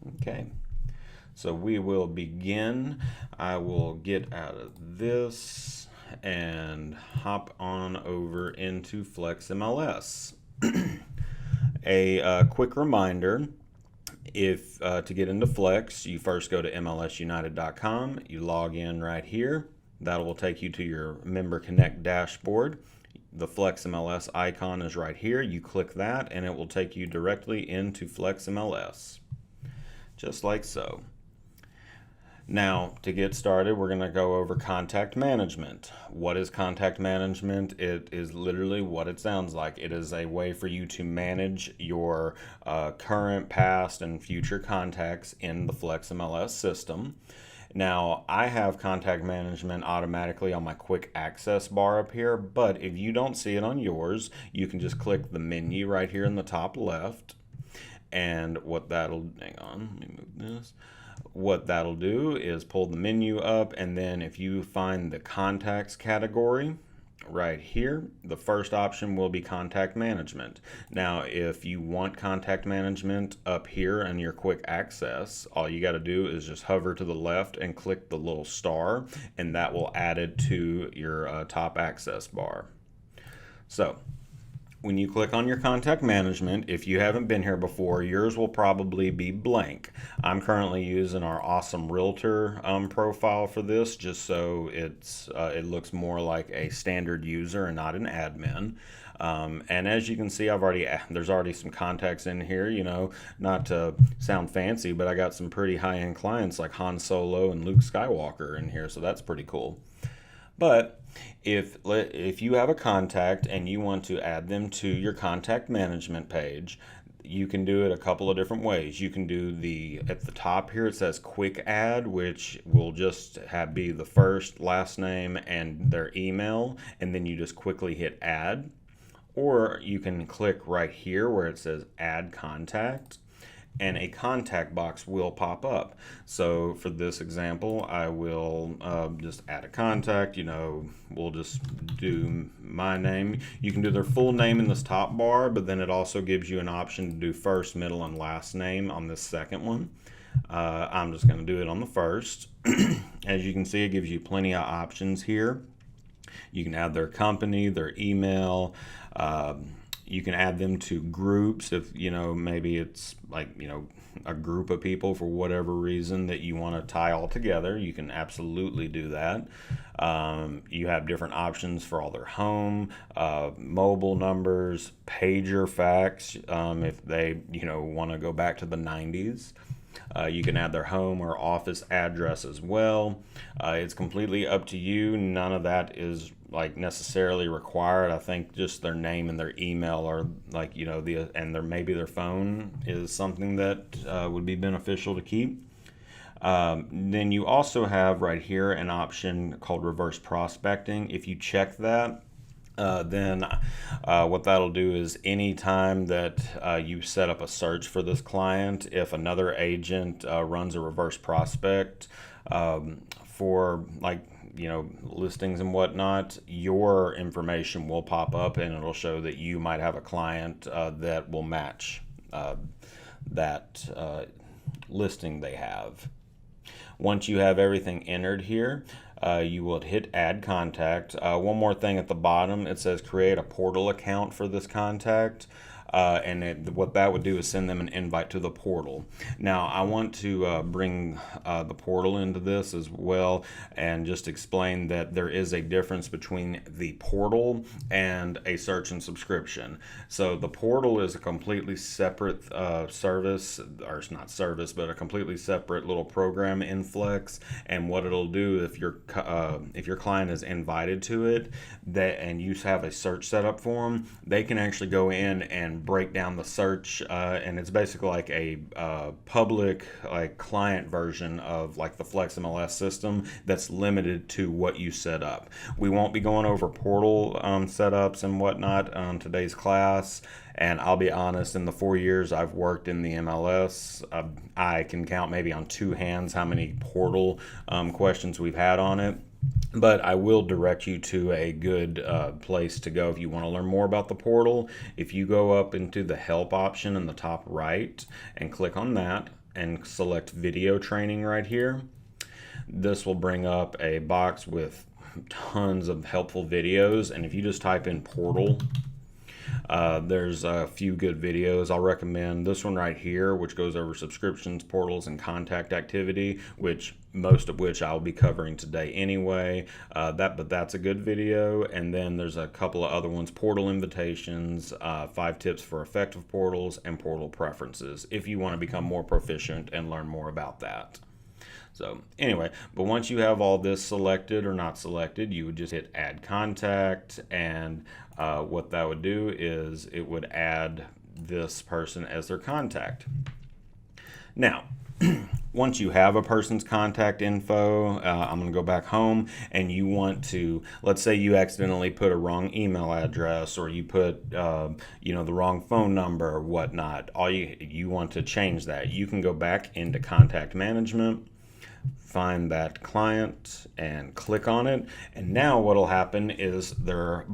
Okay, so we will begin. I will get out of this and hop on over into Flexmls. A quick reminder, if to get into Flex, you first go to mlsunited.com, you log in right here. That will take you to your Member Connect dashboard. The Flexmls icon is right here. You click that and it will take you directly into Flexmls, just like so. Now, to get started, we're going to go over contact management. What is contact management? It is literally what it sounds like. It is a way for you to manage your current, past, and future contacts in the Flexmls system. Now, I have contact management automatically on my quick access bar up here, but if you don't see it on yours, you can just click the menu right here in the top left. And what that'll, hang on, let me move this. What that'll do is pull the menu up, and then if you find the contacts category right here, the first option will be contact management. Now, if you want contact management up here in your quick access, all you got to do is just hover to the left and click the little star, and that will add it to your top access bar. So when you click on your contact management, if you haven't been here before, yours will probably be blank. I'm currently using our awesome realtor profile for this, just so it looks more like a standard user and not an admin. And as you can see, there's already some contacts in here, not to sound fancy, but I got some pretty high-end clients like Han Solo and Luke Skywalker in here, so that's pretty cool. But if you have a contact and you want to add them to your contact management page, you can do it a couple of different ways. You can do at the top here it says quick add, which will just be the first, last name, and their email, and then you just quickly hit add. Or you can click right here where it says add contact, and a contact box will pop up. So for this example, I will just add a contact. We'll just do my name. You can do their full name in this top bar, but then it also gives you an option to do first, middle, and last name on this second one. I'm just going to do it on the first. As you can see, it gives you plenty of options here. You can add their company, their email. You can add them to groups if, maybe it's like, a group of people for whatever reason that you want to tie all together. You can absolutely do that. You have different options for all their home, mobile numbers, pager fax, if they, want to go back to the 90s. You can add their home or office address as well. It's completely up to you. None of that is necessarily required. I think just their name and their email are maybe their phone is something that would be beneficial to keep. Then you also have right here an option called reverse prospecting. If you check that, then what that'll do is anytime that you set up a search for this client, if another agent runs a reverse prospect for listings and whatnot, your information will pop up and it'll show that you might have a client that will match that listing they have. Once you have everything entered here, you will hit add contact. One more thing at the bottom, it says create a portal account for this contact. What that would do is send them an invite to the portal. Now, I want to bring the portal into this as well and just explain that there is a difference between the portal and a search and subscription. So the portal is a completely separate service, or it's not service, but a completely separate little program in Flex. And what it'll do if your client is invited to it, and you have a search set up for them, they can actually go in and break down the search, and it's basically like a public client version of the Flexmls system that's limited to what you set up. We won't be going over portal setups and whatnot on today's class, and I'll be honest, in the 4 years I've worked in the MLS, I can count maybe on two hands how many portal questions we've had on it. But I will direct you to a good place to go if you want to learn more about the portal. If you go up into the help option in the top right and click on that, and select video training right here. This will bring up a box with tons of helpful videos, and if you just type in portal, there's a few good videos. I'll recommend this one right here, which goes over subscriptions, portals, and contact activity, which most of which I'll be covering today anyway. But that's a good video. And then there's a couple of other ones: portal invitations, 5 tips for effective portals, and portal preferences, if you want to become more proficient and learn more about that. So anyway, but once you have all this selected or not selected, you would just hit add contact, and what that would do is it would add this person as their contact. Now, once you have a person's contact info, I'm going to go back home, and you want to, let's say you accidentally put a wrong email address, or you put the wrong phone number or whatnot. You want to change that. You can go back into contact management, find that client and click on it, and now what will happen is their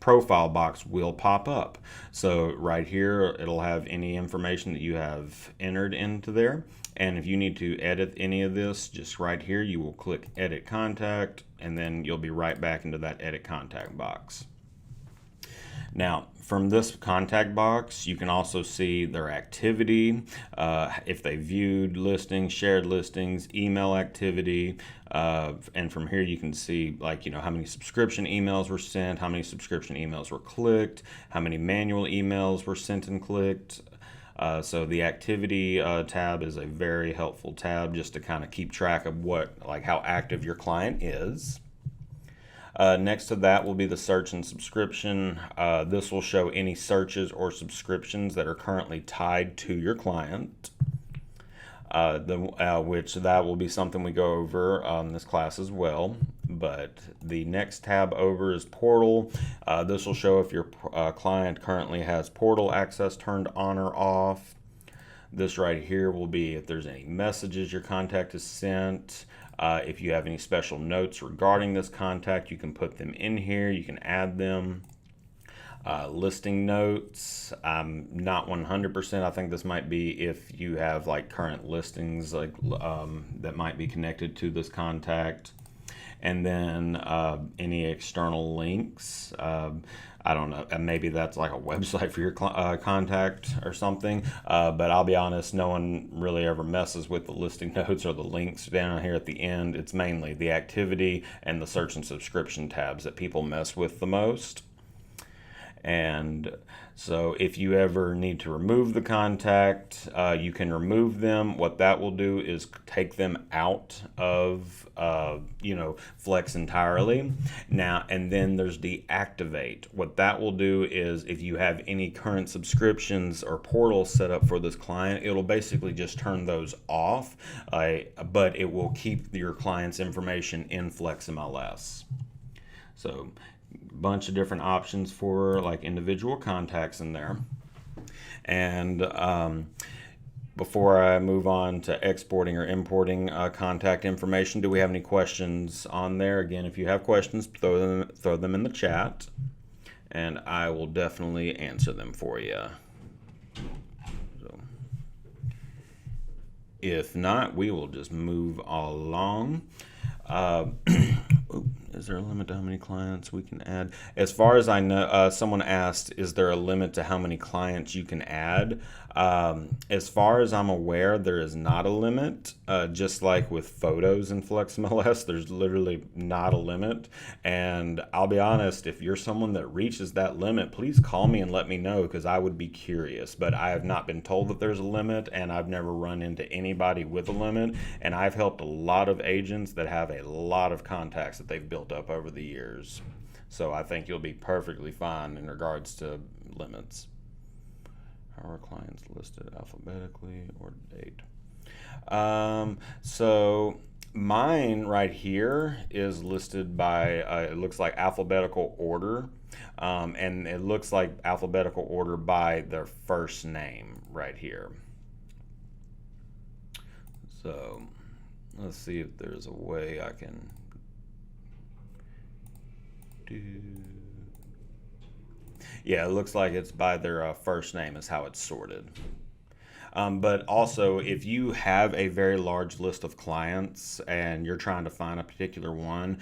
profile box will pop up. So right here it'll have any information that you have entered into there, and if you need to edit any of this, just right here you will click edit contact, and then you'll be right back into that edit contact box. Now, from this contact box, you can also see their activity, if they viewed listings, shared listings, email activity, and from here you can see, like, how many subscription emails were sent, how many subscription emails were clicked, how many manual emails were sent and clicked. So the activity tab is a very helpful tab just to kind of keep track of how active your client is. Next to that will be the search and subscription. This will show any searches or subscriptions that are currently tied to your client, which that will be something we go over in this class as well. But the next tab over is portal. This will show if your client currently has portal access turned on or off. This right here will be if there's any messages your contact has sent. If you have any special notes regarding this contact, you can put them in here. You can add them. Listing notes, I'm not 100%. I think this might be if you have current listings that might be connected to this contact. And then any external links. I don't know, maybe that's like a website for your contact or something, but I'll be honest, no one really ever messes with the listing notes or the links down here at the end. It's mainly the activity and the search and subscription tabs that people mess with the most. And so if you ever need to remove the contact, you can remove them. What that will do is take them out of Flex entirely. Now, and then there's deactivate. What that will do is if you have any current subscriptions or portals set up for this client, it'll basically just turn those off, but it will keep your client's information in Flexmls. So bunch of different options for individual contacts in there. And before I move on to exporting or importing contact information, do we have any questions on there? Again, if you have questions, throw them in the chat, and I will definitely answer them for you. So, if not, we will just move along. Is there a limit to how many clients we can add? As far as I know, someone asked, is there a limit to how many clients you can add? As far as I'm aware, there is not a limit. Just like with photos in Flexmls, there's literally not a limit. And I'll be honest, if you're someone that reaches that limit, please call me and let me know, because I would be curious. But I have not been told that there's a limit, and I've never run into anybody with a limit. And I've helped a lot of agents that have a lot of contacts that they've built up over the years. So I think you'll be perfectly fine in regards to limits. How are clients listed alphabetically or date? So mine right here is listed by, it looks like alphabetical order. And it looks like alphabetical order by their first name right here. So let's see if there's a way I can do. Yeah, it looks like it's by their first name is how it's sorted. But also, if you have a very large list of clients and you're trying to find a particular one,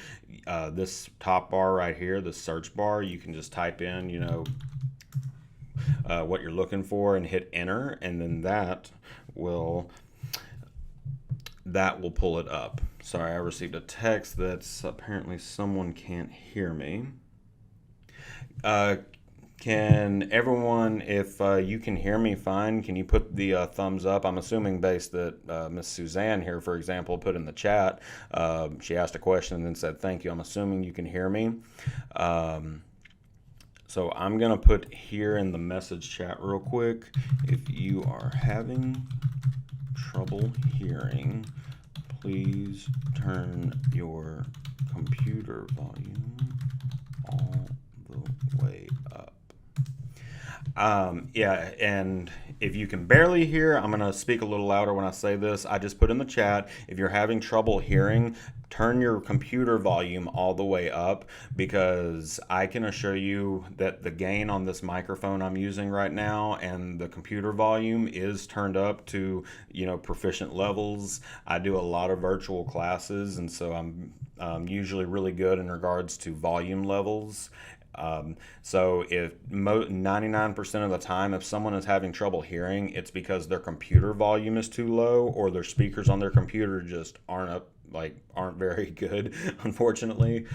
this top bar right here, the search bar, you can just type in, what you're looking for and hit enter, and then will pull it up. Sorry, I received a text that's apparently someone can't hear me. Can everyone, if you can hear me fine, can you put the thumbs up? I'm assuming based that Miss Suzanne here, for example, put in the chat. She asked a question and then said thank you. I'm assuming you can hear me. So I'm going to put here in the message chat real quick, if you are having trouble hearing, please turn your computer volume all the way up. Yeah, and if you can barely hear, I'm going to speak a little louder when I say this. I just put in the chat, if you're having trouble hearing, turn your computer volume all the way up, because I can assure you that the gain on this microphone I'm using right now and the computer volume is turned up to, proficient levels. I do a lot of virtual classes, and so I'm usually really good in regards to volume levels. So if 99% of the time, if someone is having trouble hearing, it's because their computer volume is too low, or their speakers on their computer just aren't very good, unfortunately.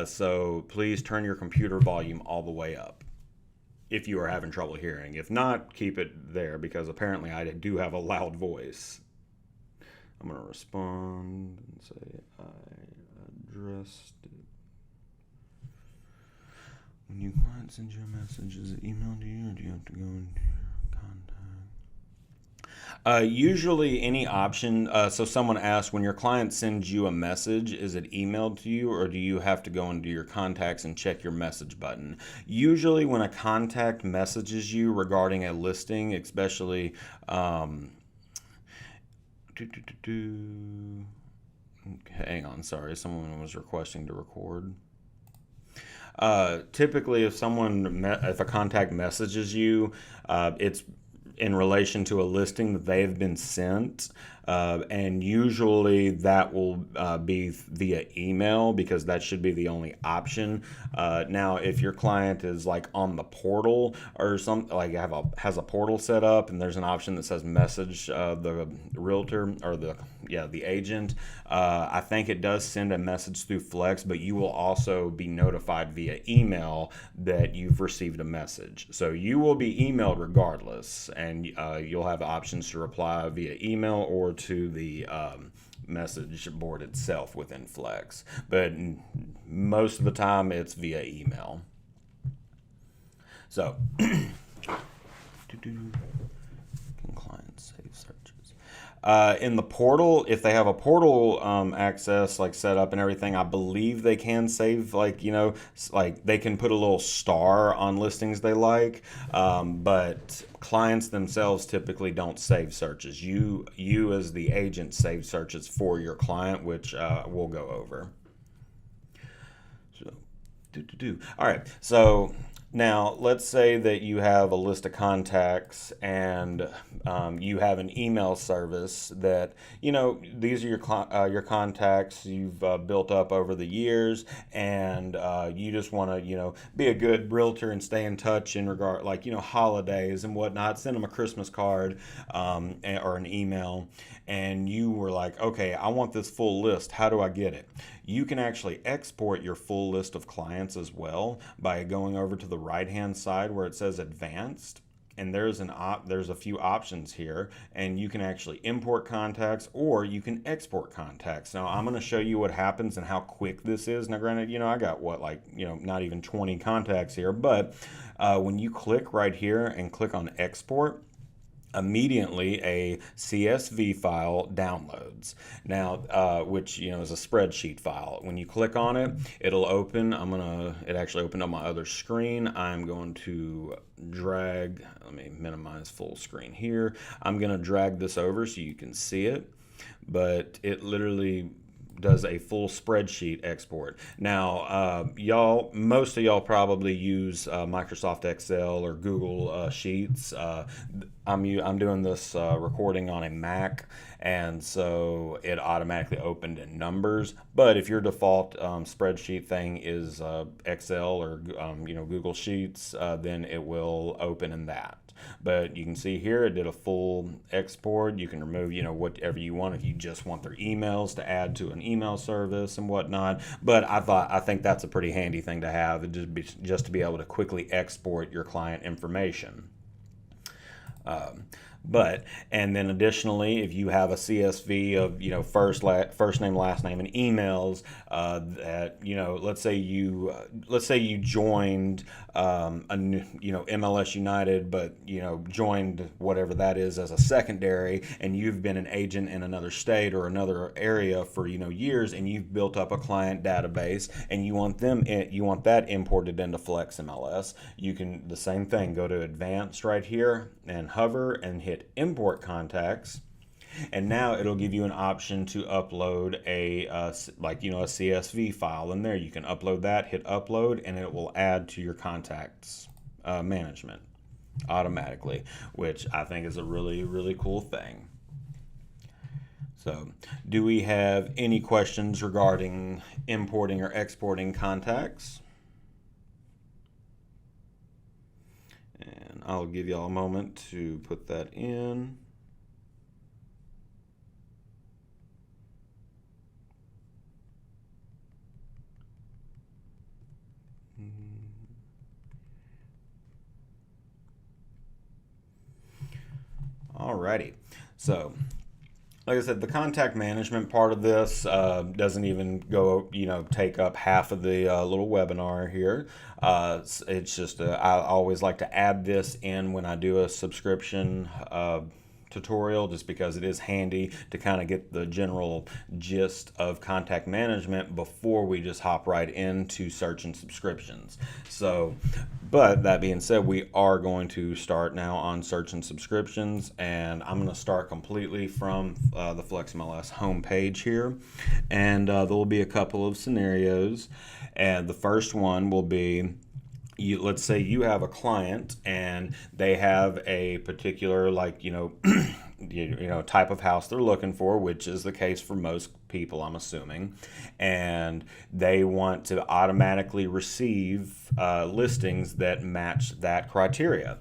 So please turn your computer volume all the way up if you are having trouble hearing. If not, keep it there, because apparently I do have a loud voice. I'm going to respond and say I addressed it. When your client sends you a message, is it emailed to you, or do you have to go into your contact? Usually any option. So someone asked, when your client sends you a message, is it emailed to you, or do you have to go into your contacts and check your message button? Usually when a contact messages you regarding a listing, especially hang on, sorry, someone was requesting to record. Typically, if a contact messages you, it's in relation to a listing that they've been sent, and usually that will be via email, because that should be the only option. Now, if your client is like on the portal or something, like has a portal set up, and there's an option that says message the realtor or the agent, I think it does send a message through Flex, but you will also be notified via email that you've received a message. So you will be emailed regardless, and you'll have options to reply via email or to the message board itself within Flex. But most of the time it's via email. So, can clients save searches? In the portal, if they have a portal access set up and everything, I believe they can save, like they can put a little star on listings they like, but clients themselves typically don't save searches. You as the agent save searches for your client, which we'll go over. So, all right, so now, let's say that you have a list of contacts and you have an email service that, these are your contacts you've built up over the years, and you just want to, be a good realtor and stay in touch in regard, holidays and whatnot. Send them a Christmas card or an email, and you were like, okay, I want this full list. How do I get it? You can actually export your full list of clients as well by going over to the right-hand side where it says Advanced, and there's a few options here, and you can actually import contacts or you can export contacts. Now I'm going to show you what happens and how quick this is. Now granted, I got not even 20 contacts here, but when you click right here and click on export, immediately a CSV file downloads. Now, which is a spreadsheet file. When you click on it, it'll open. It actually opened up my other screen. I'm going to drag. Let me minimize full screen here. I'm going to drag this over so you can see it. But it literally does a full spreadsheet export. Now, most of y'all probably use Microsoft Excel or Google Sheets. I'm doing this recording on a Mac, and so it automatically opened in Numbers. But if your default spreadsheet thing is Excel or Google Sheets, then it will open in that. But you can see here it did a full export. You can remove whatever you want if you just want their emails to add to an email service and whatnot. But I think that's a pretty handy thing to have, just to be able to quickly export your client information. And then additionally, if you have a CSV of first name, last name, and emails, that let's say you joined a new, MLS United, but joined whatever that is as a secondary, and you've been an agent in another state or another area for years, and you've built up a client database, and you want that imported into Flexmls. You can the same thing. Go to Advanced right here and hover and hit Import Contacts, and now it'll give you an option to upload a CSV file in there. You can upload that, hit upload, and it will add to your contacts management automatically, which I think is a really, really cool thing. So, do we have any questions regarding importing or exporting contacts? And I'll give y'all a moment to put that in. Alrighty, so like I said, the contact management part of this doesn't even go, take up half of the little webinar here. It's just I always like to add this in when I do a subscription tutorial, just because it is handy to kind of get the general gist of contact management before we just hop right into search and subscriptions. So, but that being said, we are going to start now on search and subscriptions, and I'm going to start completely from the Flexmls homepage here, and there will be a couple of scenarios, and the first one will be, let's say you have a client and they have a particular type of house they're looking for, which is the case for most people, I'm assuming, and they want to automatically receive listings that match that criteria.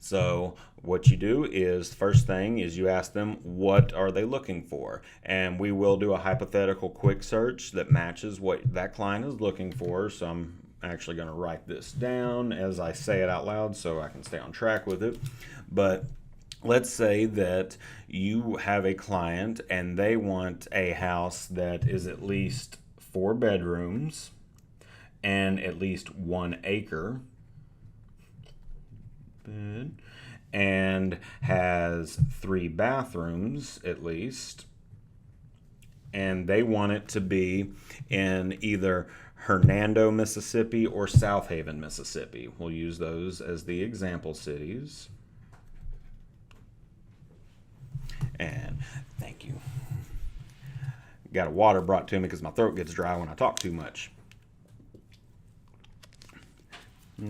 So what you do is, first thing is you ask them, what are they looking for? And we will do a hypothetical quick search that matches what that client is looking for. So I'm actually going to write this down as I say it out loud so I can stay on track with it. But let's say that you have a client and they want a house that is at least 4 bedrooms and at least 1 acre and has 3 bathrooms at least, and they want it to be in either Hernando, Mississippi or South Haven, Mississippi. We'll use those as the example cities. And thank you. Got a water brought to me because my throat gets dry when I talk too much.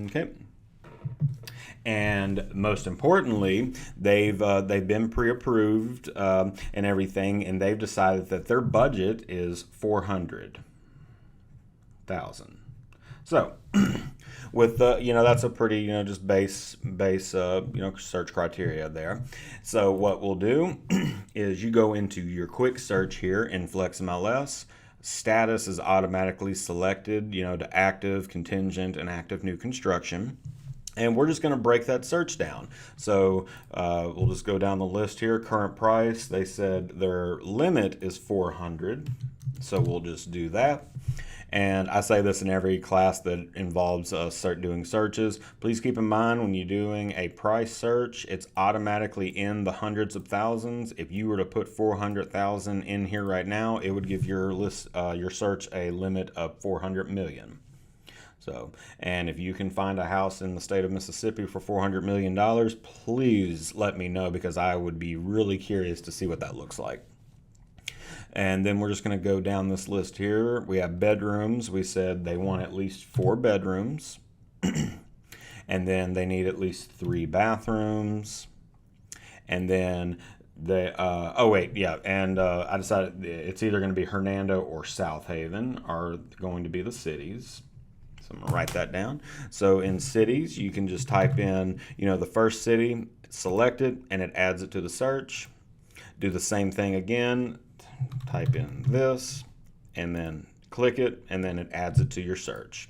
Okay. And most importantly, they've been pre-approved and everything, and they've decided that their budget is $400,000. So, with that's a pretty just base search criteria there. So what we'll do is you go into your quick search here in Flexmls. Status is automatically selected, to active, contingent, and active new construction. And we're just going to break that search down. So we'll just go down the list here. Current price, they said their limit is $400. So we'll just do that. And I say this in every class that involves doing searches. Please keep in mind when you're doing a price search, it's automatically in the hundreds of thousands. If you were to put 400,000 in here right now, it would give your your search a limit of 400 million. So, and if you can find a house in the state of Mississippi for $400 million, please let me know, because I would be really curious to see what that looks like. And then we're just going to go down this list here. We have bedrooms. We said they want at least 4 bedrooms. And then they need at least 3 bathrooms. And then I decided it's either going to be Hernando or South Haven are going to be the cities. So I'm going to write that down. So in cities, you can just type in, the first city, select it, and it adds it to the search. Do the same thing again. Type in this, and then click it, and then it adds it to your search.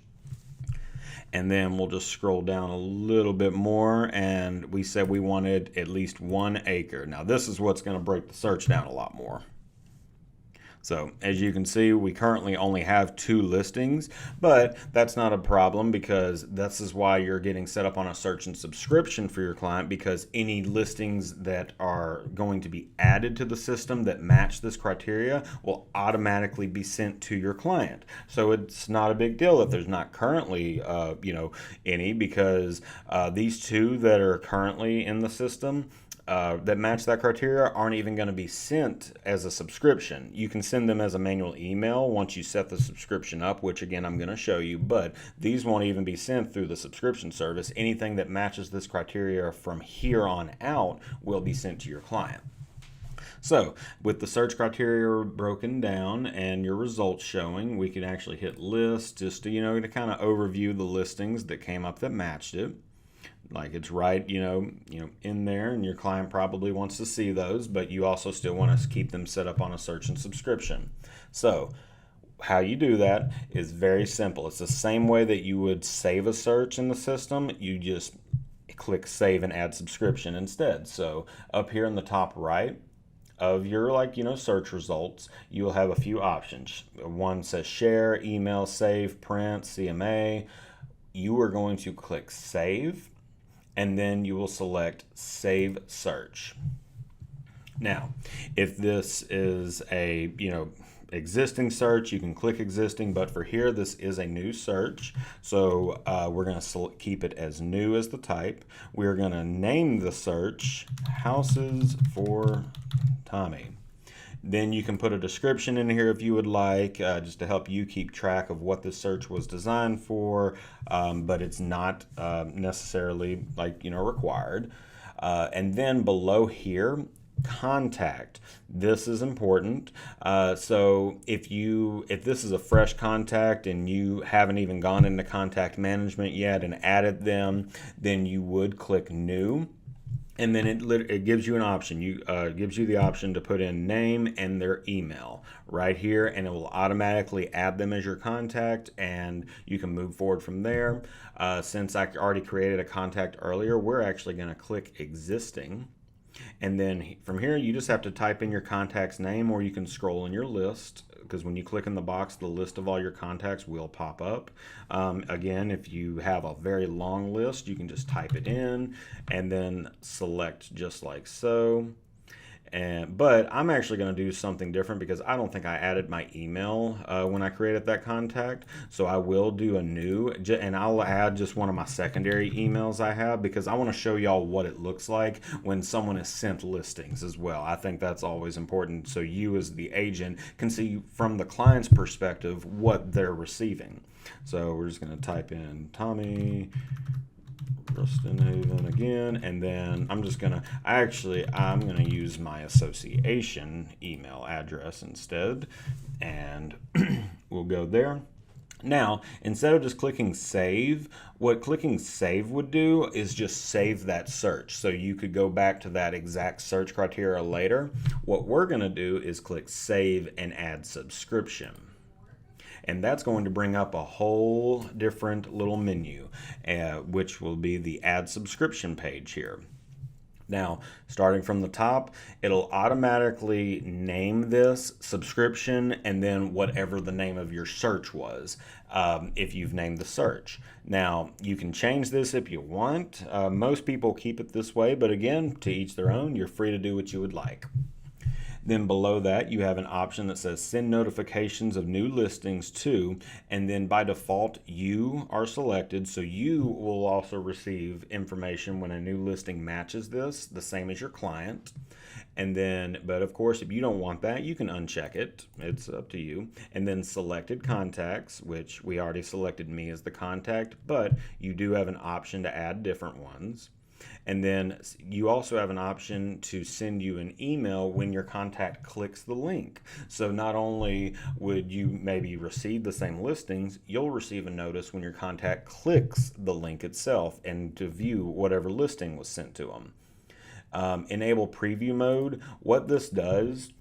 And then we'll just scroll down a little bit more, and we said we wanted at least 1 acre. Now this is what's going to break the search down a lot more. So as you can see, we currently only have 2 listings, but that's not a problem because this is why you're getting set up on a search and subscription for your client, because any listings that are going to be added to the system that match this criteria will automatically be sent to your client. So it's not a big deal if there's not currently any, because these 2 that are currently in the system that match that criteria aren't even going to be sent as a subscription. You can send them as a manual email once you set the subscription up, which again I'm going to show you, but these won't even be sent through the subscription service. Anything that matches this criteria from here on out will be sent to your client. So with the search criteria broken down and your results showing, we can actually hit list just to kind of overview the listings that came up that matched it. Like it's right, in there, and your client probably wants to see those, but you also still want to keep them set up on a search and subscription. So how you do that is very simple. It's the same way that you would save a search in the system. You just click save and add subscription instead. So up here in the top right of your search results, you'll have a few options. One says share, email, save, print, CMA. You are going to click save, and then you will select Save Search. Now, if this is a existing search, you can click existing, but for here this is a new search, so we're going to keep it as new as the type. We're going to name the search Houses for Tommy. Then you can put a description in here if you would like, just to help you keep track of what this search was designed for, but it's not necessarily required. And then below here, contact. This is important. So if this is a fresh contact and you haven't even gone into contact management yet and added them, then you would click new. And then it gives you an option. Gives you the option to put in name and their email right here, and it will automatically add them as your contact, and you can move forward from there. Since I already created a contact earlier, we're actually going to click existing. And then from here, you just have to type in your contact's name, or you can scroll in your list, because when you click in the box, the list of all your contacts will pop up. Again, if you have a very long list, you can just type it in and then select just like so. But I'm actually going to do something different because I don't think I added my email when I created that contact. So I will do a new, and I'll add just one of my secondary emails I have, because I want to show y'all what it looks like when someone is sent listings as well. I think that's always important, so you as the agent can see from the client's perspective what they're receiving. So we're just going to type in Tommy Ruston Haven again, and then I'm going to use my association email address instead, and we'll go there. Now, instead of just clicking save, what clicking save would do is just save that search, so you could go back to that exact search criteria later. What we're going to do is click save and add subscription. And that's going to bring up a whole different little menu, which will be the add subscription page here. Now, starting from the top, it'll automatically name this subscription and then whatever the name of your search was, if you've named the search. Now, you can change this if you want. Most people keep it this way, but again, to each their own. You're free to do what you would like. Then below that, you have an option that says send notifications of new listings to, and then by default, you are selected. So you will also receive information when a new listing matches this, the same as your client. And then, but of course, if you don't want that, you can uncheck it. It's up to you. And then selected contacts, which we already selected me as the contact, but you do have an option to add different ones. And then you also have an option to send you an email when your contact clicks the link. So not only would you maybe receive the same listings, you'll receive a notice when your contact clicks the link itself and to view whatever listing was sent to them. Enable preview mode. What this does,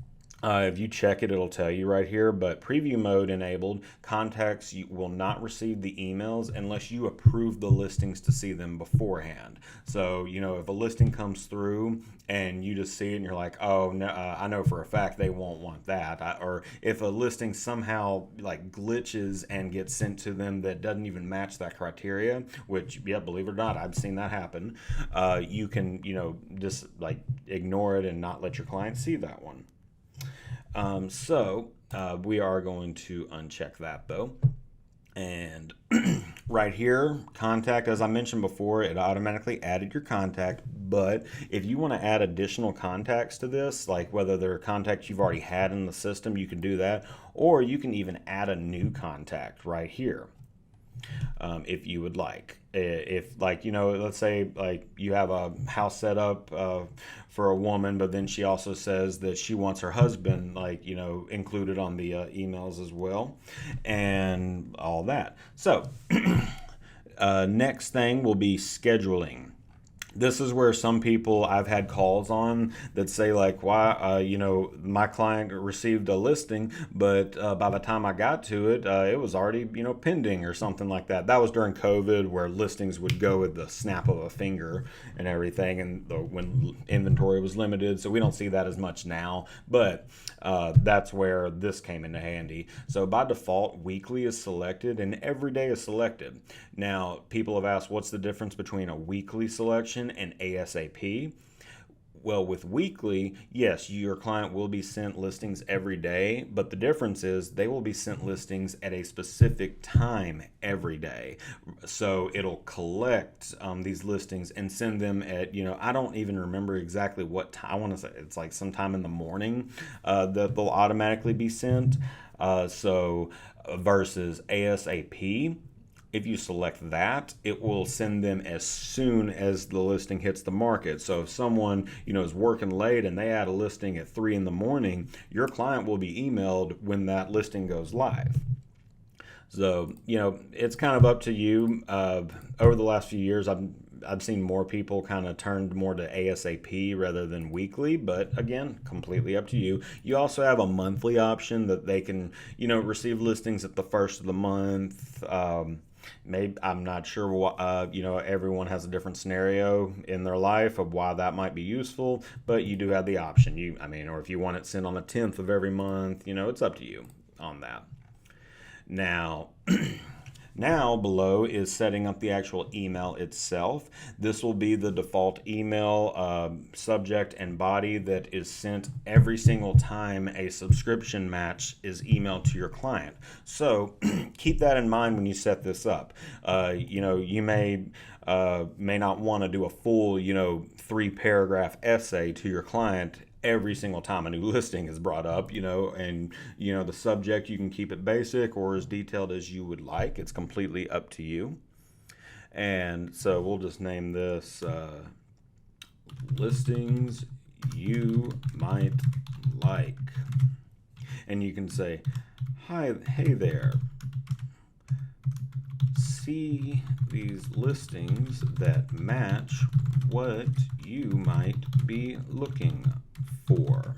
if you check it, it'll tell you right here, but preview mode enabled, contacts will not receive the emails unless you approve the listings to see them beforehand. So, if a listing comes through and you just see it and you're like, oh, no, I know for a fact they won't want that. Or if a listing somehow like glitches and gets sent to them that doesn't even match that criteria, which, yeah, believe it or not, I've seen that happen. You can, just like ignore it and not let your client see that one. We are going to uncheck that though. And right here, contact, as I mentioned before, it automatically added your contact. But if you want to add additional contacts to this, like whether they're contacts you've already had in the system, you can do that. Or you can even add a new contact right here. If you would like. If let's say like you have a house set up for a woman, but then she also says that she wants her husband included on the emails as well, and all that. So next thing will be scheduling. This is where some people I've had calls on that say like, why, my client received a listing, but by the time I got to it, it was already, pending or something like that. That was during COVID where listings would go with the snap of a finger and everything, and when inventory was limited. So we don't see that as much now, but that's where this came into handy. So by default, weekly is selected and every day is selected. Now, people have asked, what's the difference between a weekly selection and ASAP? Well, with weekly, yes, your client will be sent listings every day, but the difference is they will be sent listings at a specific time every day. So it'll collect these listings and send them at, I don't even remember exactly what time. I want to say it's like sometime in the morning that they'll automatically be sent. Versus ASAP, if you select that, it will send them as soon as the listing hits the market. So if someone, is working late and they add a listing at 3 in the morning, your client will be emailed when that listing goes live. So, it's kind of up to you. Over the last few years, I've seen more people kind of turned more to ASAP rather than weekly, but again, completely up to you. You also have a monthly option that they can, receive listings at the first of the month. Maybe I'm not sure what, everyone has a different scenario in their life of why that might be useful, but you do have the option. Or if you want it sent on the 10th of every month, it's up to you on that. Now below is setting up the actual email itself. This will be the default email subject and body that is sent every single time a subscription match is emailed to your client. So keep that in mind when you set this up. You may not want to do a full 3-paragraph essay to your client every single time a new listing is brought up, and the subject, you can keep it basic or as detailed as you would like. It's completely up to you. And so we'll just name this listings you might like. And you can say, hey there, see these listings that match what you might be looking for.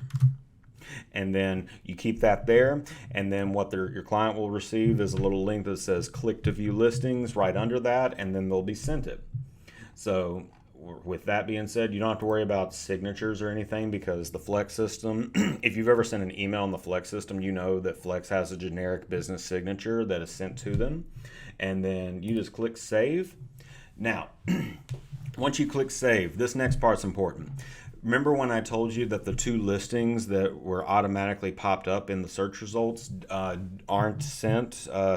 And then you keep that there, and then what your client will receive is a little link that says click to view listings right under that, and then they'll be sent it. So with that being said, you don't have to worry about signatures or anything, because the Flex system, if you've ever sent an email in the Flex system, you know that Flex has a generic business signature that is sent to them, and then you just click save. Now, once you click save, this next part's important. Remember when I told you that the 2 listings that were automatically popped up in the search results aren't sent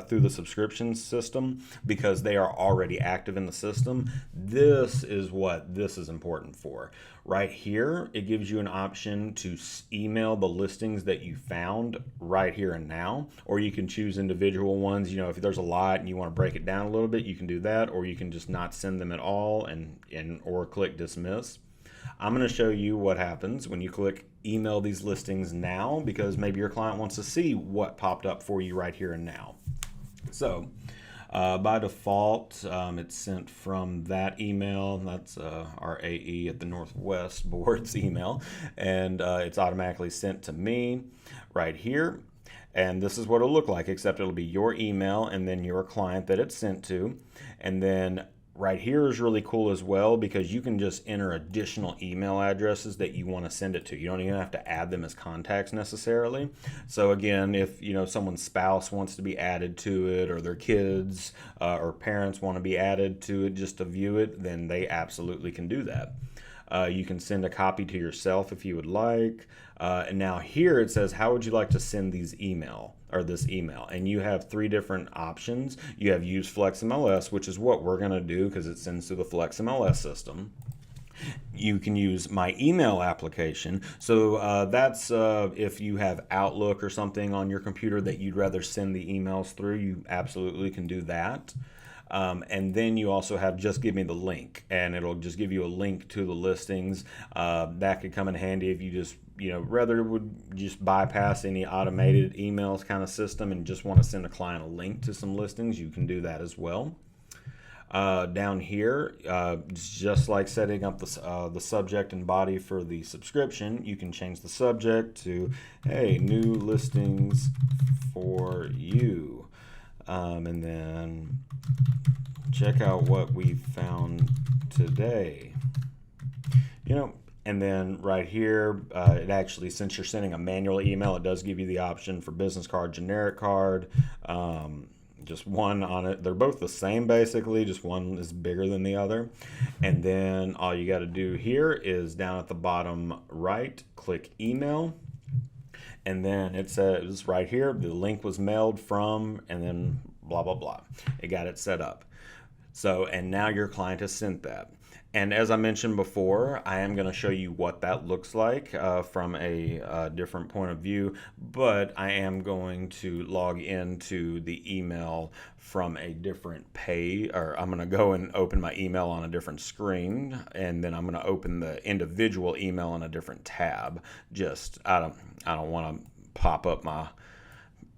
through the subscription system because they are already active in the system? This is what this is important for. Right here, it gives you an option to email the listings that you found right here and now, or you can choose individual ones. If there's a lot and you want to break it down a little bit, you can do that, or you can just not send them at all or click dismiss. I'm going to show you what happens when you click email these listings now, because maybe your client wants to see what popped up for you right here and now. So by default, it's sent from that email. That's our AE at the Northwest Board's email, and it's automatically sent to me right here. And this is what it'll look like, except it'll be your email and then your client that it's sent to. And then right here is really cool as well, because you can just enter additional email addresses that you want to send it to. You don't even have to add them as contacts necessarily. So again, if someone's spouse wants to be added to it, or their kids or parents want to be added to it just to view it, then they absolutely can do that. You can send a copy to yourself if you would like. And now here it says, how would you like to send this email? And you have 3 different options. You have use Flexmls, which is what we're going to do because it sends to the Flexmls system. You can use my email application. So that's if you have Outlook or something on your computer that you'd rather send the emails through, you absolutely can do that. And then you also have just give me the link, and it'll just give you a link to the listings. That could come in handy if you just rather would just bypass any automated emails kind of system and just want to send a client a link to some listings. You can do that as well. Down here, just like setting up the subject and body for the subscription, you can change the subject to, hey, new listings for you. And then check out what we found today. And then right here, it actually, since you're sending a manual email, it does give you the option for business card, generic card, just one on it. They're both the same basically, just one is bigger than the other. And then all you got to do here is down at the bottom right, click email. And then it says right here, the link was mailed from, and then blah, blah, blah. It got it set up. So, and now your client has sent that. And as I mentioned before, I am going to show you what that looks like from a different point of view, but I am going to log into the email from a different I'm going to go and open my email on a different screen, and then I'm going to open the individual email on a different tab. I don't want to pop up my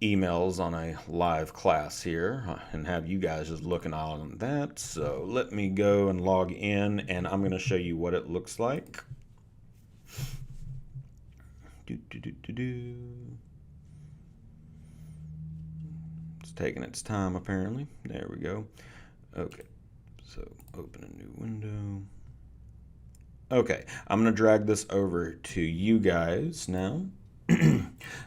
emails on a live class here and have you guys just looking on that. So let me go and log in, and I'm going to show you what it looks like. It's taking its time apparently. There we go. Okay, so open a new window. Okay, I'm going to drag this over to you guys now.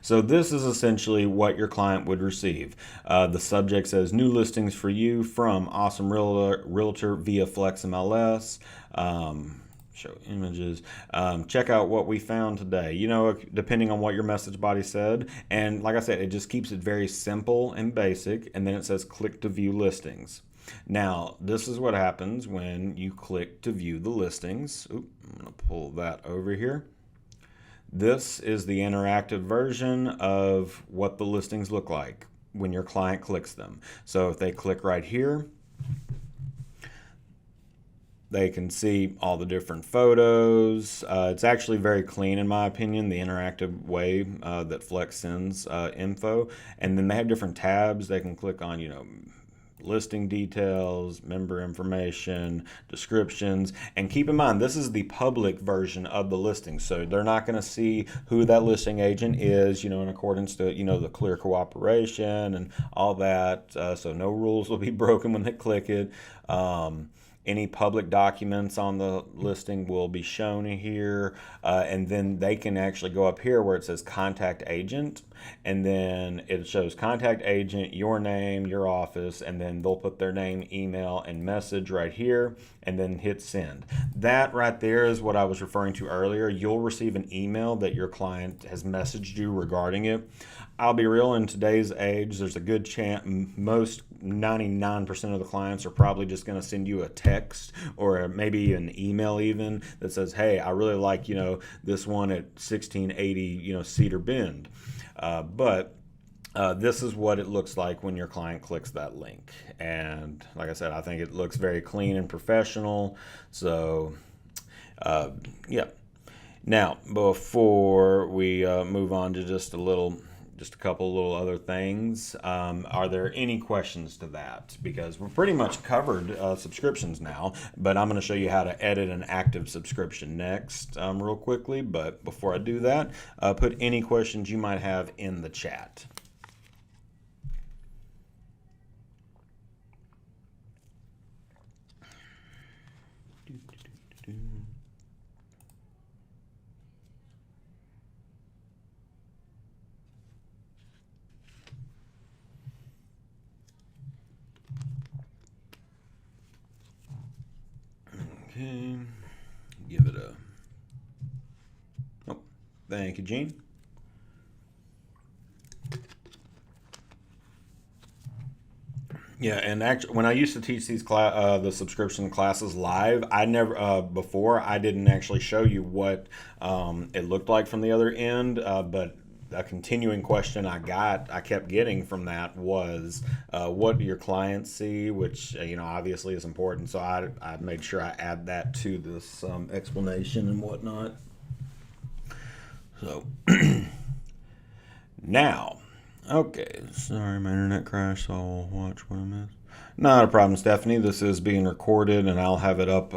So this is essentially what your client would receive. The subject says new listings for you from Awesome Realtor via Flexmls. Show images. Check out what we found today. Depending on what your message body said. And like I said, it just keeps it very simple and basic. And then it says click to view listings. Now, this is what happens when you click to view the listings. I'm going to pull that over here. This is the interactive version of what the listings look like when your client clicks them. So if they click right here, they can see all the different photos. It's actually very clean in my opinion, the interactive way that Flex sends info. And then they have different tabs they can click on, listing details, member information, descriptions. And keep in mind, this is the public version of the listing. So they're not going to see who that listing agent is, in accordance to, the clear cooperation and all that. So no rules will be broken when they click it. Any public documents on the listing will be shown here, and then they can actually go up here where it says contact agent, and then it shows contact agent, your name, your office, and then they'll put their name, email, and message right here, and then hit send. That right there is what I was referring to earlier. You'll receive an email that your client has messaged you regarding it. I'll be real, in today's age, there's a good chance, most 99% of the clients are probably just going to send you a text or maybe an email even that says, hey, I really like, this one at 1680, Cedar Bend. But this is what it looks like when your client clicks that link. And like I said, I think it looks very clean and professional. So, yeah. Now, before we move on to just a couple little other things, are there any questions to that? Because we're pretty much covered subscriptions now, but I'm going to show you how to edit an active subscription next real quickly. But before I do that, put any questions you might have in the chat. Okay, give it a, oh, thank you, Gene. Yeah, and actually, when I used to teach these the subscription classes live, I never before I didn't actually show you what it looked like from the other end. But a continuing question I kept getting from that was, what do your clients see? Which obviously is important. So I made sure I add that to this explanation and whatnot. So now. Okay, sorry, my internet crashed, so I'll watch what I missed. Not a problem, Stephanie. This is being recorded, and I'll have it up,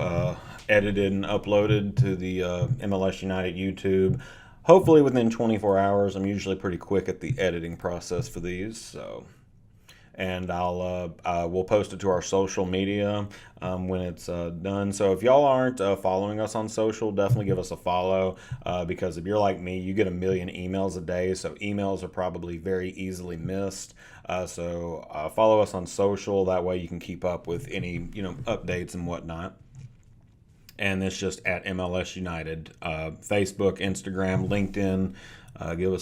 edited and uploaded to the MLS United YouTube. Hopefully within 24 hours. I'm usually pretty quick at the editing process for these, so. And we'll post it to our social media when it's done. So if y'all aren't following us on social, definitely give us a follow, because if you're like me, you get a million emails a day, so emails are probably very easily missed. So follow us on social. That way you can keep up with any updates and whatnot. And it's just at MLS United, Facebook, Instagram, LinkedIn. Give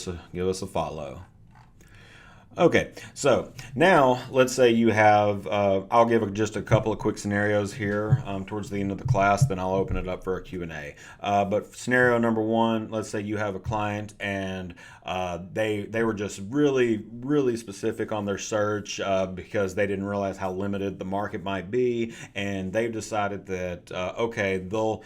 us a follow. Okay, so now let's say you have, I'll give just a couple of quick scenarios here towards the end of the class, then I'll open it up for a Q&A. But scenario number one, let's say you have a client and they were just really, really specific on their search because they didn't realize how limited the market might be, and they've decided that, okay, they'll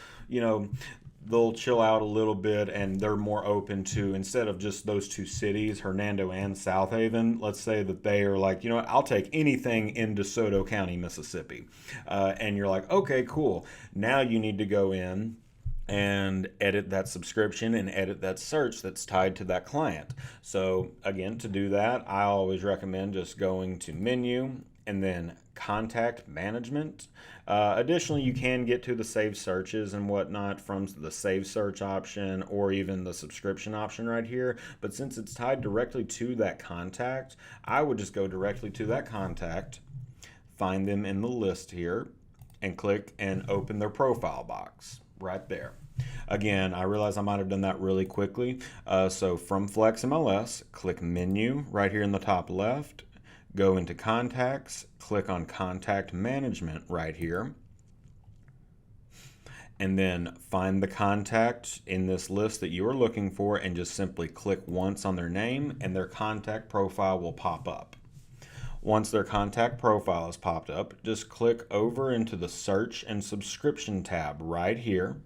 chill out a little bit and they're more open to, instead of just those two cities, Hernando and South Haven, let's say that they are like, I'll take anything in DeSoto County, Mississippi. And you're like, okay, cool. Now you need to go in and edit that subscription and edit that search that's tied to that client. So again, to do that, I always recommend just going to menu and then contact management. Additionally, you can get to the save searches and whatnot from the save search option or even the subscription option right here. But since it's tied directly to that contact, I would just go directly to that contact, find them in the list here, and click and open their profile box right there. Again, I realize I might have done that really quickly. So from Flexmls, click menu right here in the top left, go into contacts, click on contact management right here, and then find the contact in this list that you are looking for and just simply click once on their name and their contact profile will pop up. Once their contact profile is popped up, just click over into the search and subscription tab right here.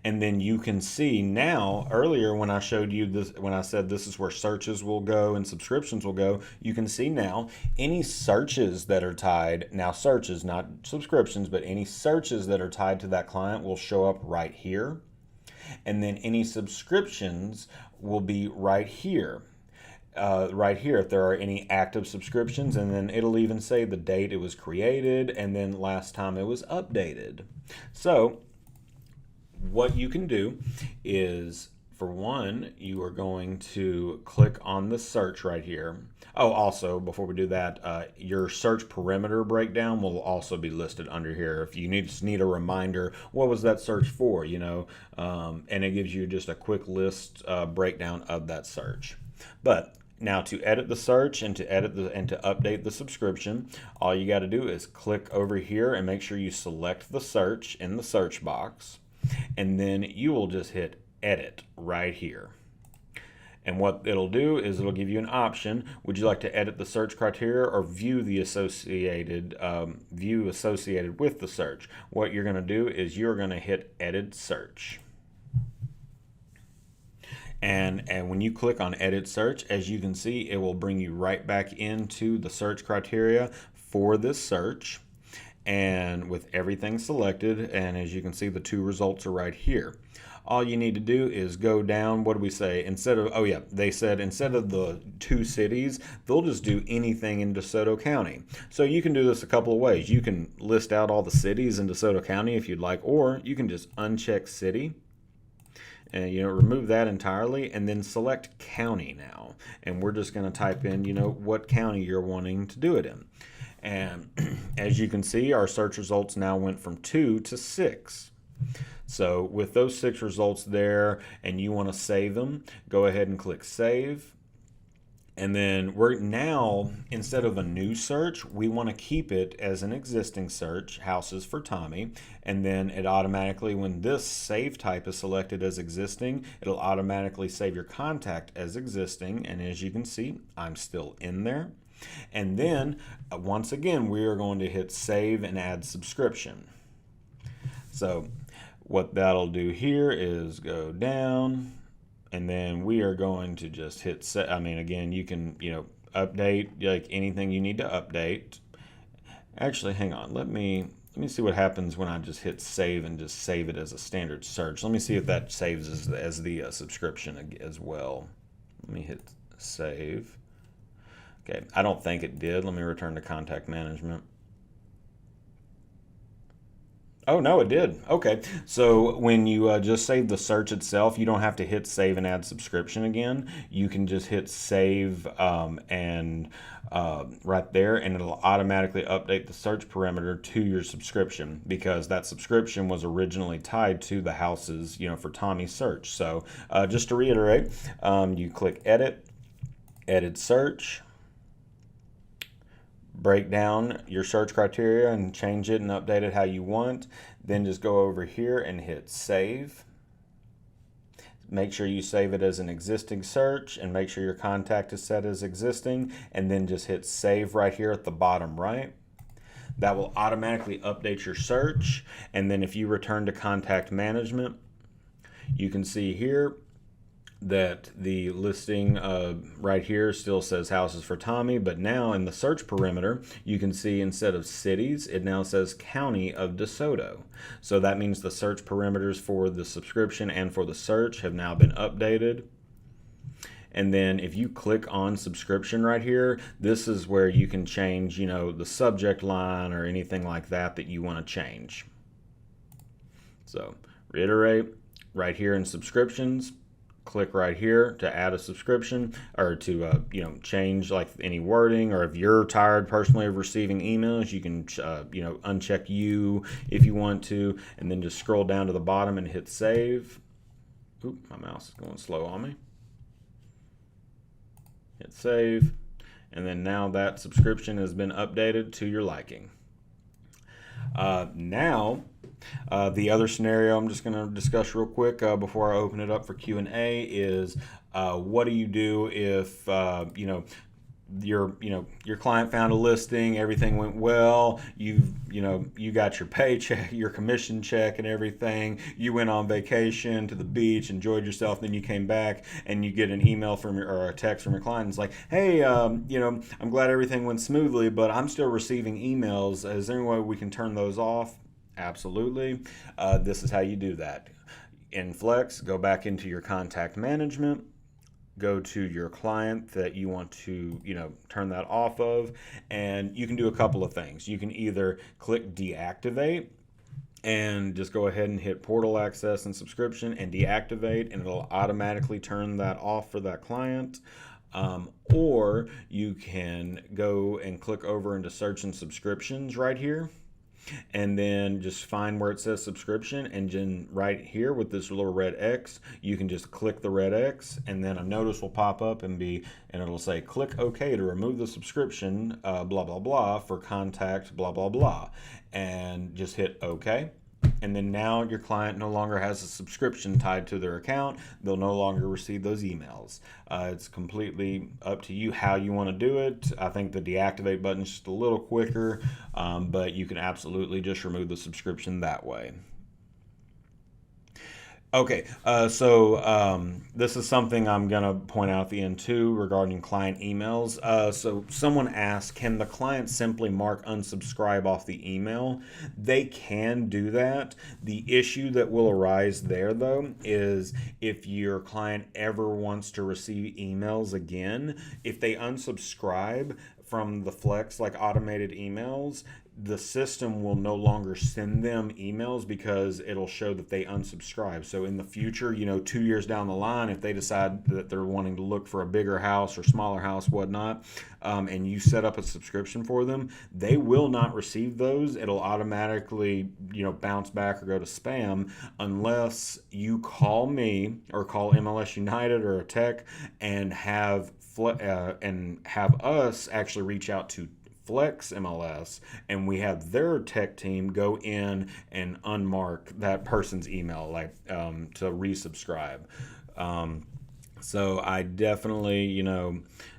And then you can see now, earlier when I showed you this, when I said this is where searches will go and subscriptions will go, you can see now any searches that are tied, now searches, not subscriptions, but any searches that are tied to that client will show up right here. And then any subscriptions will be right here. right here if there are any active subscriptions, and then it'll even say the date it was created and then last time it was updated. So what you can do is, for one, you are going to click on the search right here. Oh, also, before we do that, your search perimeter breakdown will also be listed under here. If you just need a reminder, what was that search for, and it gives you just a quick list breakdown of that search. But now to edit the search and to update the subscription, all you got to do is click over here and make sure you select the search in the search box, and then you will just hit edit right here. And what it'll do is it'll give you an option. Would you like to edit the search criteria or view the associated with the search? What you're going to do is you're going to hit edit search. And when you click on edit search, as you can see, it will bring you right back into the search criteria for this search, and with everything selected. And as you can see, the two results are right here. All you need to do is go down. What do we say? They said instead of the 2 cities, they'll just do anything in DeSoto County. So you can do this a couple of ways. You can list out all the cities in DeSoto County if you'd like, or you can just uncheck city and remove that entirely, and then select county now. And we're just going to type in what county you're wanting to do it in. And as you can see, our search results now went from 2 to 6. So with those 6 results there, and you want to save them, go ahead and click save. And then we're now, instead of a new search, we want to keep it as an existing search, houses for Tommy. And then it automatically, when this save type is selected as existing, it'll automatically save your contact as existing. And as you can see, I'm still in there. And then once again, we are going to hit save and add subscription. So what that'll do here is go down, and then we are going to just hit again, you can update like anything you need to update. Actually, hang on, let me see what happens when I just hit save and just save it as a standard search. Let me see if that saves as the subscription as well. Let me hit save. Okay, I don't think it did. Let me return to contact management. Oh, no, it did. Okay, so when you just save the search itself, you don't have to hit save and add subscription again. You can just hit save and right there, and it'll automatically update the search perimeter to your subscription, because that subscription was originally tied to the houses, for Tommy's search. So just to reiterate, you click edit search, break down your search criteria and change it and update it how you want. Then just go over here and hit save. Make sure you save it as an existing search and make sure your contact is set as existing, and then just hit save right here at the bottom right. That will automatically update your search. And then if you return to contact management, you can see here that the listing right here still says houses for Tommy, but now in the search perimeter, you can see instead of cities, it now says county of DeSoto. So that means the search perimeters for the subscription and for the search have now been updated. And then if you click on subscription right here, this is where you can change, the subject line or anything like that you want to change. So reiterate, right here in subscriptions, click right here to add a subscription, or to change like any wording, or if you're tired personally of receiving emails, you can uncheck you if you want to, and then just scroll down to the bottom and hit save. Oop, my mouse is going slow on me. Hit save, and then now that subscription has been updated to your liking. Now, the other scenario I'm just going to discuss real quick before I open it up for Q&A is what do you do if your client found a listing, everything went well, you got your paycheck, your commission check and everything, you went on vacation to the beach, enjoyed yourself, then you came back and you get an email or a text from your client. It's like, hey, I'm glad everything went smoothly, but I'm still receiving emails. Is there any way we can turn those off? Absolutely. This is how you do that. In Flex, go back into your contact management, go to your client that you want to, turn that off of, and you can do a couple of things. You can either click deactivate and just go ahead and hit portal access and subscription and deactivate, and it'll automatically turn that off for that client. Or you can go and click over into search and subscriptions right here, and then just find where it says subscription, and then right here with this little red X, you can just click the red X, and then a notice will pop up and it'll say click OK to remove the subscription, blah blah blah, for contact blah blah blah, and just hit OK. And then now your client no longer has a subscription tied to their account. They'll no longer receive those emails. It's completely up to you how you want to do it. I think the deactivate button is just a little quicker, but you can absolutely just remove the subscription that way. Okay, so this is something I'm going to point out at the end too regarding client emails. So someone asked, can the client simply mark unsubscribe off the email? They can do that. The issue that will arise there though is if your client ever wants to receive emails again, if they unsubscribe from the Flex, like automated emails, the system will no longer send them emails because it'll show that they unsubscribe. So in the future, 2 years down the line, if they decide that they're wanting to look for a bigger house or smaller house, whatnot, and you set up a subscription for them, they will not receive those. It'll automatically, bounce back or go to spam unless you call me or call MLS United or a tech and have us actually reach out to Flexmls, and we have their tech team go in and unmark that person's email, like to resubscribe. So I definitely,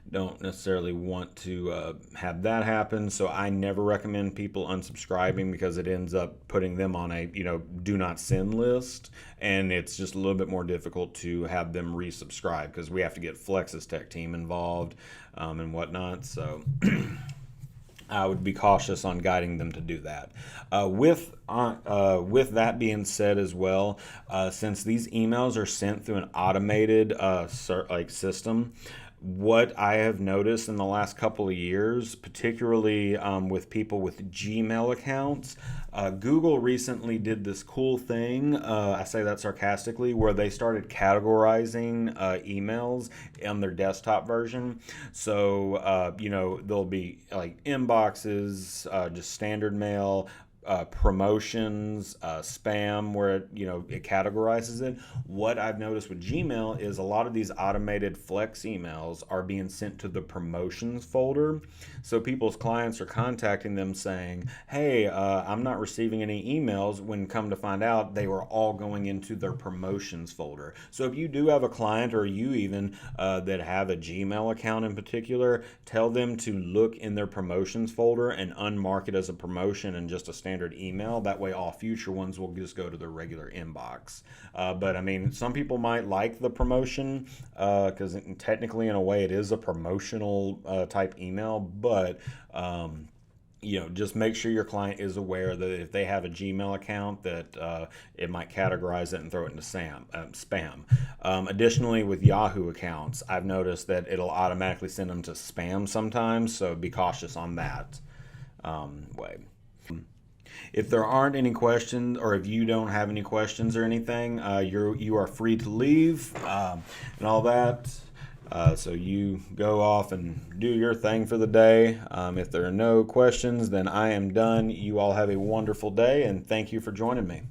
don't necessarily want to have that happen. So I never recommend people unsubscribing because it ends up putting them on a, do not send list. And it's just a little bit more difficult to have them resubscribe because we have to get Flex's tech team involved and whatnot. So I would be cautious on guiding them to do that. With that being said as well, since these emails are sent through an automated system, what I have noticed in the last couple of years, particularly with people with Gmail accounts, Google recently did this cool thing, I say that sarcastically, where they started categorizing emails on their desktop version. So, there'll be like inboxes, just standard mail, promotions, spam, where it categorizes it. What I've noticed with Gmail is a lot of these automated Flex emails are being sent to the promotions folder. So people's clients are contacting them saying, hey, I'm not receiving any emails, when come to find out they were all going into their promotions folder. So if you do have a client, or you even that have a Gmail account in particular, tell them to look in their promotions folder and unmark it as a promotion and just a standard email. That way all future ones will just go to their regular inbox. But I mean, some people might like the promotion because technically in a way it is a promotional type email, but just make sure your client is aware that if they have a Gmail account that it might categorize it and throw it into spam. Additionally, with Yahoo accounts, I've noticed that it'll automatically send them to spam sometimes, so be cautious on that way. If there aren't any questions, or if you don't have any questions or anything, you are free to leave and all that. So you go off and do your thing for the day. If there are no questions, then I am done. You all have a wonderful day, and thank you for joining me.